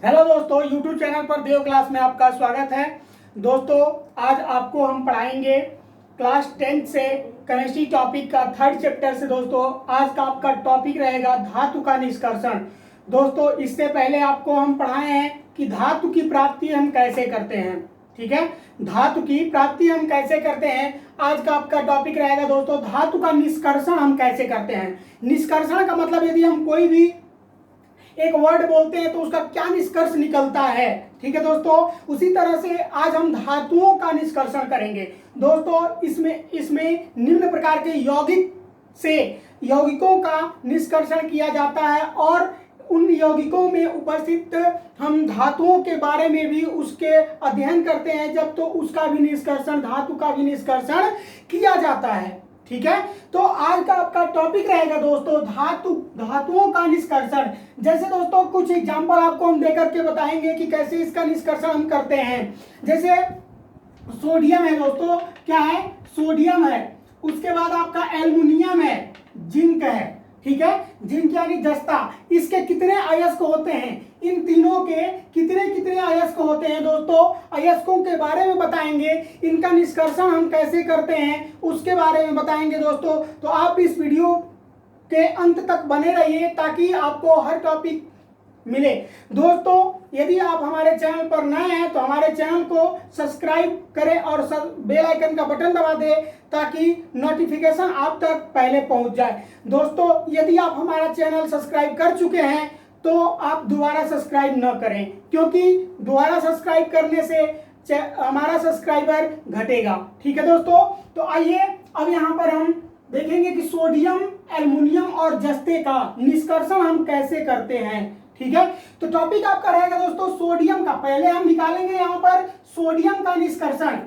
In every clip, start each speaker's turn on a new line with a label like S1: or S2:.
S1: Hello दोस्तों, YouTube channel पर देव class में आपका स्वागत है। दोस्तों, आज आपको हम पढ़ाएंगे क्लास 10 से केमिस्ट्री टॉपिक का 3rd चैप्टर से। दोस्तों, आज का आपका टॉपिक रहेगा धातु का निष्कर्षण। दोस्तों, इससे पहले आपको हम पढ़ाए हैं कि धातु की प्राप्ति हम कैसे करते हैं। ठीक है, धातु की प्राप्ति हम कैसे करते हैं, आज का आपका टॉपिक रहेगा। दोस्तों, धातु का निष्कर्षण हम कैसे करते हैं। निष्कर्षण का मतलब यदि हम कोई भी एक वर्ड बोलते हैं तो उसका क्या निष्कर्ष निकलता है। ठीक है दोस्तों, उसी तरह से आज हम धातुओं का निष्कर्षण करेंगे। दोस्तों, इसमें निम्न प्रकार के यौगिकों का निष्कर्षण किया जाता है और उन यौगिकों में उपस्थित हम धातुओं के बारे में भी उसके अध्ययन करते हैं, जब तो उसका भी निष्कर्षण, धातु का भी निष्कर्षण किया जाता है। ठीक है, तो आज का आपका टॉपिक रहेगा दोस्तों धातुओं का निष्कर्षण। जैसे दोस्तों कुछ एग्जांपल आपको हम देकर के बताएंगे कि कैसे इसका निष्कर्षण हम करते हैं। जैसे सोडियम है दोस्तों, क्या है, सोडियम है। उसके बाद आपका एल्युमिनियम है, जिंक है। ठीक है, जिंक यानी जस्ता। इसके कितने अयस्क होते हैं, इन तीनों के कितने कितने अयस्क होते हैं। दोस्तों, अयस्कों के बारे में बताएंगे, इनका निष्कर्षण हम कैसे करते हैं उसके बारे में बताएंगे। दोस्तों, तो आप इस वीडियो के अंत तक बने रहिए ताकि आपको हर टॉपिक मिले। दोस्तों, यदि आप हमारे चैनल पर नए हैं तो हमारे चैनल को सब्सक्राइब करें और बेल आइकन का बटन दबा दें ताकि नोटिफिकेशन आप तक पहले पहुंच जाए। दोस्तों, यदि आप हमारा चैनल सब्सक्राइब कर चुके हैं तो आप दोबारा सब्सक्राइब न करें, क्योंकि दोबारा सब्सक्राइब करने से हमारा सब्सक्राइबर घटेगा। ठीक है दोस्तों, तो आइए अब यहाँ पर हम देखेंगे कि सोडियम, एल्युमिनियम और जस्ते का निष्कर्षण हम कैसे करते हैं। ठीक है, तो टॉपिक आपका रहेगा दोस्तों सोडियम का। पहले हम निकालेंगे यहाँ पर सोडियम का निष्कर्षण।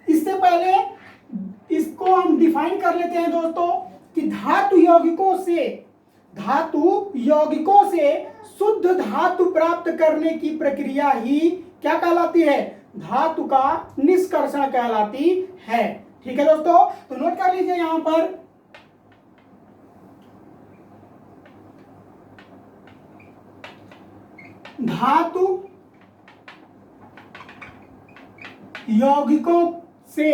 S1: इससे पहले इसको हम डिफाइन कर लेते हैं दोस्तों कि धातु यौगिकों से शुद्ध धातु प्राप्त करने की प्रक्रिया ही क्या कहलाती है, धातु का निष्कर्षण कहलाती है। ठीक है दोस्तों, तो नोट कर लीजिए यहां पर धातु यौगिकों से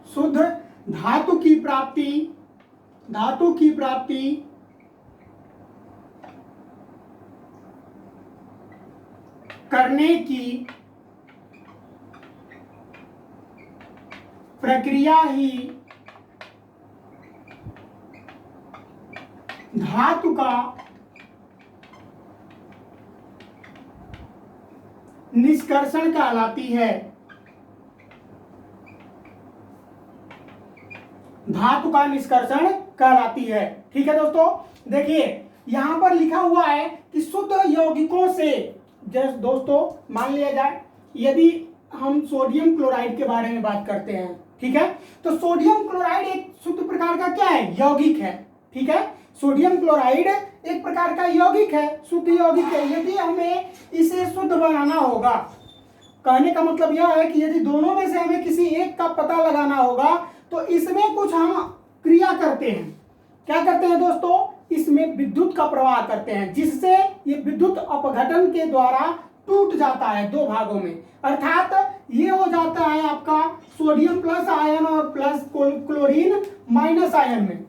S1: शुद्ध धातु की प्राप्ति करने की प्रक्रिया ही धातु का निष्कर्षण कहलाती है। धातु का निष्कर्षण कहलाती है। ठीक है दोस्तों, देखिए यहां पर लिखा हुआ है कि शुद्ध यौगिकों से, जैसे दोस्तों मान लिया जाए यदि हम सोडियम क्लोराइड के बारे में बात करते हैं। ठीक है, तो सोडियम क्लोराइड एक शुद्ध प्रकार का क्या है, यौगिक है। ठीक है, सोडियम क्लोराइड एक प्रकार का यौगिक है, शुद्ध यौगिक है। यदि हमें इसे शुद्ध बनाना होगा, कहने का मतलब यह है कि यदि दोनों में से हमें किसी एक का पता लगाना होगा तो इसमें कुछ हम क्रिया करते हैं। क्या करते हैं दोस्तों, इसमें विद्युत का प्रवाह करते हैं, जिससे ये विद्युत अपघटन के द्वारा टूट जाता है दो भागों में। अर्थात ये हो जाता है आपका सोडियम प्लस आयन और प्लस क्लोरीन माइनस आयन में।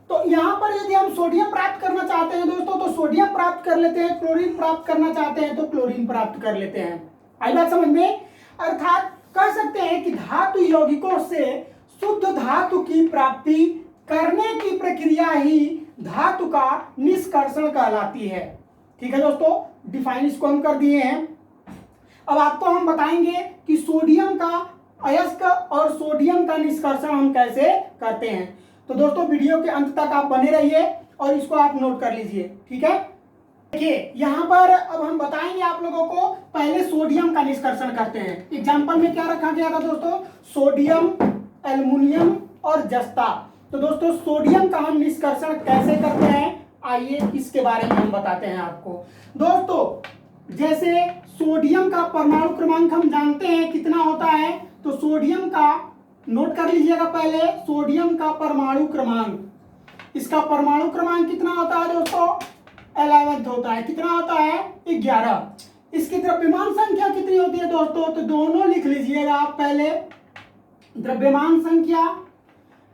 S1: तो यहाँ पर यदि हम सोडियम प्राप्त करना चाहते हैं दोस्तों तो सोडियम प्राप्त कर लेते हैं, क्लोरीन प्राप्त करना चाहते हैं तो क्लोरीन प्राप्त कर लेते हैं। आई बात समझ में। अर्थात कह सकते हैं कि धातु यौगिकों से शुद्ध धातु की प्राप्ति करने की प्रक्रिया ही धातु का निष्कर्षण कहलाती है। ठीक है दोस्तों, डिफाइन इसको हम कर दिए हैं। अब आपको हम बताएंगे कि सोडियम का अयस्क और सोडियम का निष्कर्षण हम कैसे करते हैं। तो दोस्तों वीडियो के अंत तक आप बने रहिए और इसको आप नोट कर लीजिए। ठीक है, देखिए यहाँ पर अब हम बताएंगे आप लोगों को। पहले सोडियम का निष्कर्षण करते हैं। एग्जाम्पल में क्या रखा गया था दोस्तों, सोडियम, एल्युमिनियम और जस्ता। तो दोस्तों सोडियम का हम निष्कर्षण कैसे करते हैं, आइए इसके बारे में हम बताते हैं आपको। दोस्तों जैसे सोडियम का परमाणु क्रमांक हम जानते हैं कितना होता है, तो सोडियम का नोट कर लीजिएगा पहले, सोडियम का परमाणु क्रमांक, इसका परमाणु क्रमांक कितना होता है दोस्तों, 11 होता है। कितना होता है, 11। इसकी द्रव्यमान संख्या कितनी होती है दोस्तों, तो दोनों लिख लीजिएगा आप पहले, द्रव्यमान संख्या,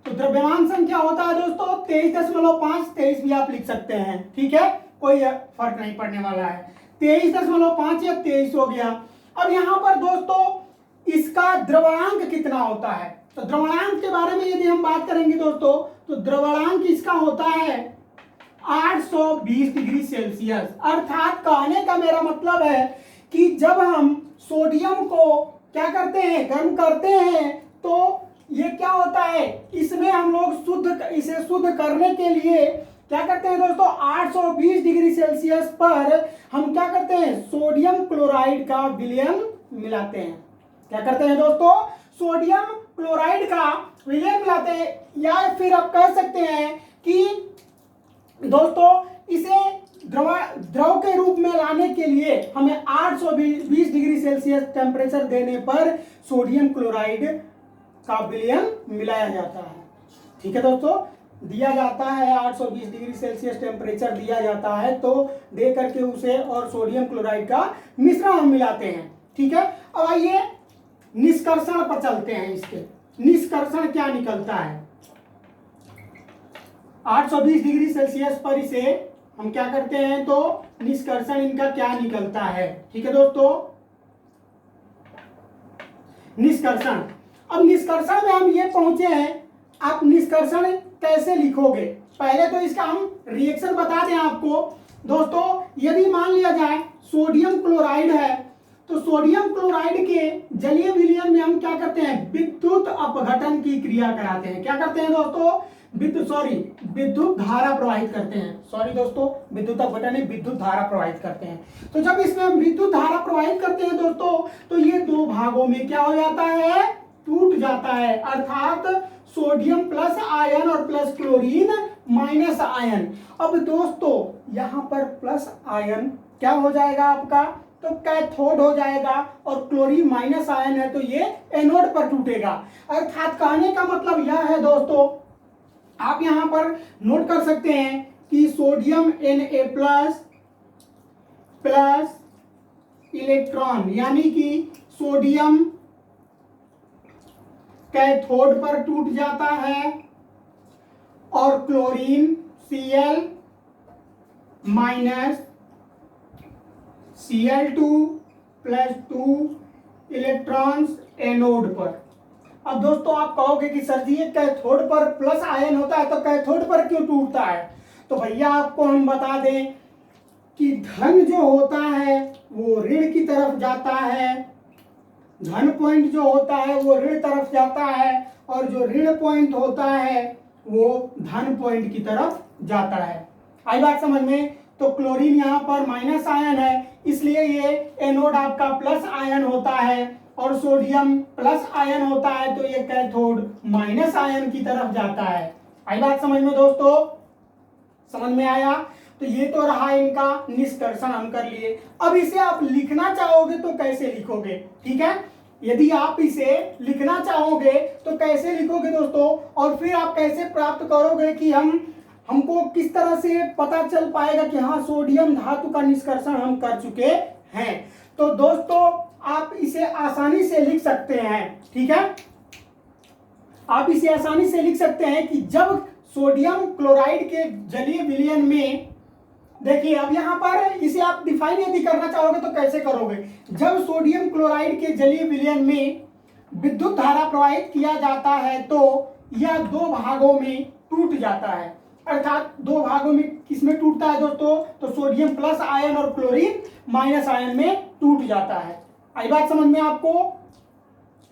S1: तो द्रव्यमान संख्या होता है दोस्तों 23.5, 23 भी आप लिख सकते हैं, ठीक है, कोई फर्क नहीं पड़ने वाला है। 23.5 या 23 हो गया। अब यहां पर दोस्तों इसका द्रव्यमांक कितना होता है, तो द्रव्यमांक के बारे में यदि हम बात करेंगे दोस्तों, तो द्रव्यमांक इसका होता है 820 डिग्री सेल्सियस। अर्थात कहने का मेरा मतलब है कि जब हम सोडियम को क्या करते हैं, गर्म करते हैं, तो ये क्या होता है, इसमें हम लोग इसे शुद्ध करने के लिए क्या करते हैं दोस्तों, 820 डिग्री सेल्सियस पर हम क्या करते हैं, सोडियम क्लोराइड का विलयन मिलाते हैं। क्या करते हैं दोस्तों, सोडियम क्लोराइड का विलयन मिलाते हैं, या फिर आप कह सकते हैं कि दोस्तों इसे द्रव के रूप में लाने के लिए हमें 820 डिग्री सेल्सियस टेम्परेचर देने पर सोडियम क्लोराइड का विलयन मिलाया जाता है। ठीक है दोस्तों, दिया जाता है 820 डिग्री सेल्सियस टेम्परेचर दिया जाता है, तो दे करके उसे और सोडियम क्लोराइड का मिश्रण हम मिलाते हैं। ठीक है, अब आइए निष्कर्षण पर चलते हैं। इसके निष्कर्षण क्या निकलता है, 820 डिग्री सेल्सियस पर इसे हम क्या करते हैं, तो निष्कर्षण इनका क्या निकलता है। ठीक है दोस्तों, निष्कर्षण, अब निष्कर्षण में हम ये पहुंचे हैं, आप निष्कर्षण कैसे लिखोगे, पहले तो इसका हम रिएक्शन बता दें आपको दोस्तों। यदि मान लिया जाए सोडियम क्लोराइड है, तो सोडियम क्लोराइड के जलीय विलयन में हम क्या करते हैं, विद्युत अपघटन की क्रिया कराते हैं। क्या करते हैं दोस्तों, विद्युत धारा प्रवाहित करते हैं। सॉरी दोस्तों, विद्युत अपघटन नहीं, विद्युत धारा प्रवाहित करते हैं। तो जब इसमें हम विद्युत धारा प्रवाहित करते हैं दोस्तों, तो ये दो भागों में क्या हो जाता है, टूट जाता है। अर्थात सोडियम प्लस आयन और प्लस क्लोरीन माइनस आयन। अब दोस्तों यहां पर प्लस आयन क्या हो जाएगा आपका, तो कैथोड हो जाएगा, और क्लोरीन माइनस आयन है तो ये एनोड पर टूटेगा। अर्थात कहने का मतलब यह है दोस्तों, आप यहां पर नोट कर सकते हैं कि सोडियम Na प्लस इलेक्ट्रॉन, यानी कि सोडियम कैथोड पर टूट जाता है और chlorine Cl minus Cl2 plus 2 electrons anode पर। अब दोस्तों आप कहोगे कि सर जी ये कैथोड पर प्लस आयन होता है, तो कैथोड पर क्यों टूटता है, तो भैया आपको हम बता दें कि धन जो होता है वो ऋण की तरफ जाता है, धन पॉइंट जो होता है वो ऋण तरफ जाता है, और जो ऋण पॉइंट होता है वो धन पॉइंट की तरफ जाता है। आई बात समझ में, तो क्लोरीन यहाँ पर माइनस आयन है, इसलिए ये एनोड आपका प्लस आयन होता है, और सोडियम प्लस आयन होता है तो ये कैथोड माइनस आयन की तरफ जाता है। आई बात समझ में दोस्तों, समझ में आया। तो ये तो रहा इनका निष्कर्षण हम कर लिए। अब इसे आप लिखना चाहोगे तो कैसे लिखोगे, ठीक है, यदि आप इसे लिखना चाहोगे तो कैसे लिखोगे दोस्तों, और फिर आप कैसे प्राप्त करोगे कि हमको किस तरह से पता चल पाएगा कि हाँ सोडियम धातु का निष्कर्षण हम कर चुके हैं। तो दोस्तों आप इसे आसानी से लिख सकते हैं, ठीक है, आप इसे आसानी से लिख सकते हैं कि जब सोडियम क्लोराइड के जलीय विलयन में, देखिए अब यहां पर इसे आप डिफाइन यदि करना चाहोगे तो कैसे करोगे, जब सोडियम क्लोराइड के जलीय विलयन में विद्युत धारा प्रवाहित किया जाता है तो यह दो भागों में टूट जाता है। अर्थात दो भागों में किसमें टूटता है दोस्तों, तो सोडियम प्लस आयन और क्लोरीन माइनस आयन में टूट जाता है। आई बात समझ में, आपको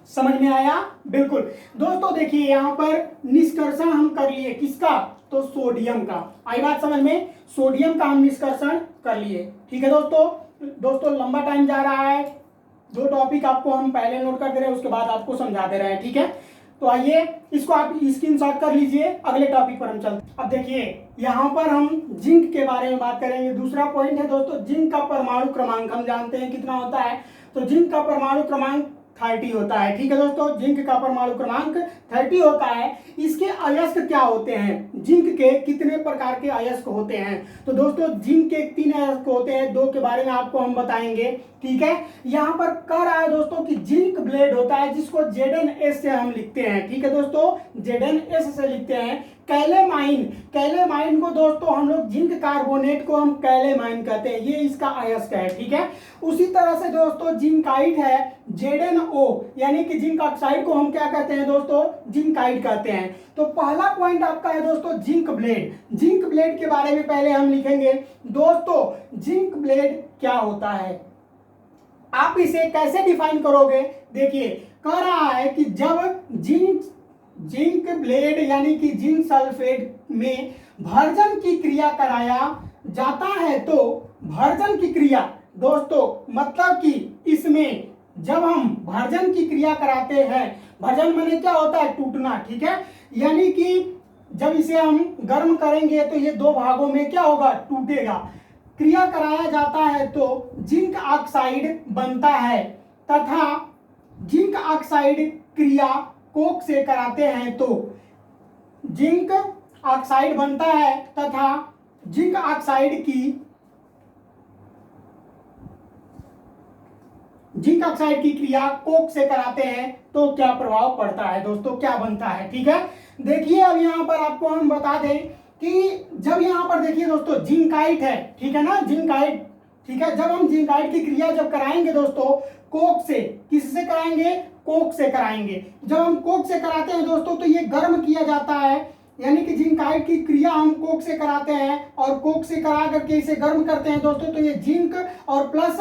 S1: समझ में आया, बिल्कुल दोस्तों। देखिए यहां पर निष्कर्षण हम कर लिए किसका, तो सोडियम का। आई बात समझ में, सोडियम का हम निष्कर्षण कर लिए, ठीक है दोस्तों लंबा टाइम जा रहा है, दो टॉपिक आपको हम पहले नोट कर दे रहे हैं, उसके बाद आपको समझा दे रहे हैं, ठीक है। तो आइए इसको आप स्क्रीनशॉट कर लीजिए, अगले टॉपिक पर हम चलते हैं। अब देखिए यहाँ पर हम जिंक के बारे में बात करेंगे। दूसरा पॉइंट है दोस्तों, जिंक का परमाणु क्रमांक। हम जानते हैं कितना होता है, तो जिंक का परमाणु क्रमांक 30 होता है। ठीक है दोस्तों, जिंक का परमाणु क्रमांक 30 होता है। इसके अयस्क क्या होते हैं, जिंक के कितने प्रकार के अयस्क होते हैं? तो दोस्तों जिंक के 3 अयस्क होते हैं, 2 के बारे में आपको हम बताएंगे। ठीक है, यहाँ पर कह रहा है दोस्तों कि जिंक ब्लेड होता है, जिसको ZnS से हम लिखते हैं। ठीक है दोस्तों, ZnS से लिखते हैं। कैलेमाइन, कैलेमाइन को दोस्तों हम लोग जिंक कार्बोनेट को हम कैलेमाइन कहते हैं, ये इसका अयस्क है। ठीक है, उसी तरह से दोस्तों जिंकाइट है, ZnO, यानी कि जिंक ऑक्साइड को हम क्या कहते हैं दोस्तों, जिंकाइट कहते हैं। तो पहला पॉइंट आपका है दोस्तों जिंक ब्लेड। जिंक ब्लेड के बारे में पहले हम लिखेंगे। दोस्तों जिंक ब्लेड क्या होता है, आप इसे कैसे डिफाइन करोगे? देखिए कह रहा है कि जब जिंक ब्लेड यानी कि जिंक सल्फेट में भर्जन की क्रिया कराया जाता है, तो भर्जन की क्रिया दोस्तों मतलब कि इसमें जब हम भर्जन की क्रिया कराते हैं, भर्जन माने क्या होता है, टूटना। ठीक है, यानी कि जब इसे हम गर्म करेंगे तो ये 2 भागों में क्या होगा, टूटेगा। क्रिया कराया जाता है तो जिंक ऑक्साइड बनता है, तथा जिंक ऑक्साइड क्रिया कोक से कराते हैं तो जिंक ऑक्साइड बनता है, तथा जिंक ऑक्साइड की क्रिया कोक से कराते हैं तो क्या प्रभाव पड़ता है दोस्तों, क्या बनता है? ठीक है, देखिए अब यहाँ पर आपको हम बता दें कि जब यहाँ पर देखिए दोस्तों जिंकाइट है, ठीक है ना, जिंकाइट। ठीक है, जब हम जिंकाइट की क्रिया जब कराएंगे दोस्तों कोक से, किससे कराएंगे, कोक से कराएंगे। जब हम कोक से कराते हैं दोस्तों तो ये गर्म किया जाता है, यानी कि जिंकाइट की क्रिया हम कोक से कराते हैं और कोक से करा करके इसे गर्म करते हैं दोस्तों, तो ये जिंक और प्लस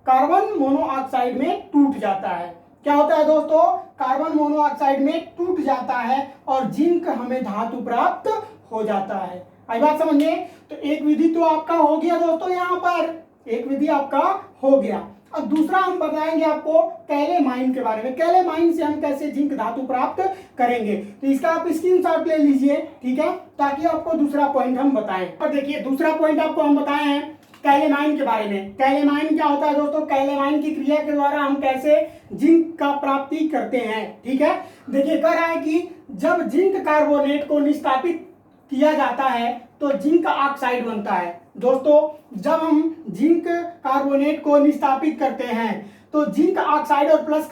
S1: कार्बन मोनोऑक्साइड में टूट जाता है। क्या होता है दोस्तों, कार्बन मोनोऑक्साइड में टूट जाता है और जिंक हमें धातु प्राप्त हो जाता है। आई बात समझिए? तो एक विधि तो आपका हो गया दोस्तों, यहाँ पर एक विधि आपका हो गया। अब दूसरा हम बताएंगे आपको कैलेमाइन के बारे में। कैलेमाइन से हम कैसे जिंक धातु प्राप्त करेंगे, तो इसका आप स्क्रीनशॉट ले लीजिए। ठीक है, ताकि आपको दूसरा पॉइंट हम बताएं। और देखिए दूसरा पॉइंट आपको हम बताए हैं कैलेमाइन के बारे में। कैलेमाइन क्या होता है दोस्तों, कैलेमाइन की क्रिया के द्वारा हम कैसे जिंक का प्राप्ति करते हैं। ठीक है, देखिए कह रहा है कि जब जिंक कार्बोनेट को निस्तापित किया जाता है तो जिंक ऑक्साइड बनता है। दोस्तों जब हम जिंक कार्बोनेट को निस्तापित करते हैं तो जिंक ऑक्साइड और प्लस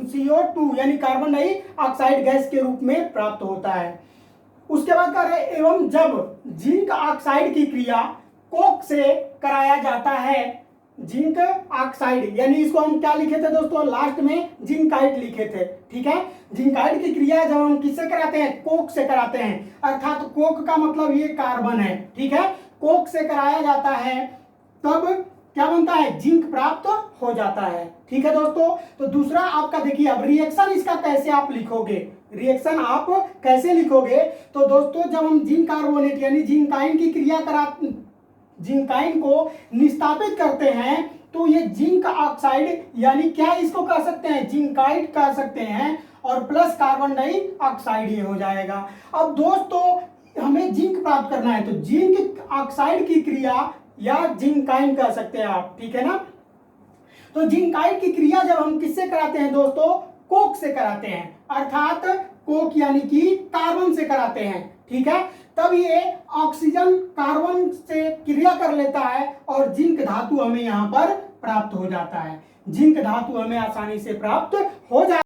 S1: CO2 यानी कार्बन डाइऑक्साइड गैस के रूप में प्राप्त होता है। उसके बाद कह रहे एवं जब जिंक ऑक्साइड की क्रिया कोक से कराया जाता है, जिंक ऑक्साइड यानी इसको हम क्या लिखे थे दोस्तों, लास्ट में जिंकाइट लिखे थे। ठीक है, जिंकाइट की क्रिया जब हम किससे कराते हैं, कोक से कराते हैं, अर्थात कोक का मतलब ये कार्बन है। ठीक है, कोक से कराया जाता है तब क्या बनता है, जिंक प्राप्त हो जाता है। ठीक है दोस्तों, तो दूसरा आपका देखिए अब रिएक्शन इसका कैसे आप लिखोगे, रिएक्शन आप कैसे लिखोगे, तो दोस्तों जब हम जिंक कार्बोनेट यानी जिंकाइन की क्रिया जिंकाइन को निस्तापित करते हैं तो ये जिंक ऑक्साइड यानी क्या इसको कह सकते हैं, जिंकाइट कह सकते हैं, और प्लस कार्बन डाइऑक्साइड ये हो जाएगा। अब दोस्तों हमें जिंक प्राप्त करना है तो जिंक ऑक्साइड की क्रिया या जिंकाइन कह सकते हैं आप। ठीक है ना, तो जिंकाइट की क्रिया जब हम किससे कराते हैं दोस्तों, कोक से कराते हैं, अर्थात कोक यानी कि कार्बन से कराते हैं। ठीक है, तब ये ऑक्सीजन कार्बन से क्रिया कर लेता है और जिंक धातु हमें यहाँ पर प्राप्त हो जाता है। जिंक धातु हमें आसानी से प्राप्त हो जाता है।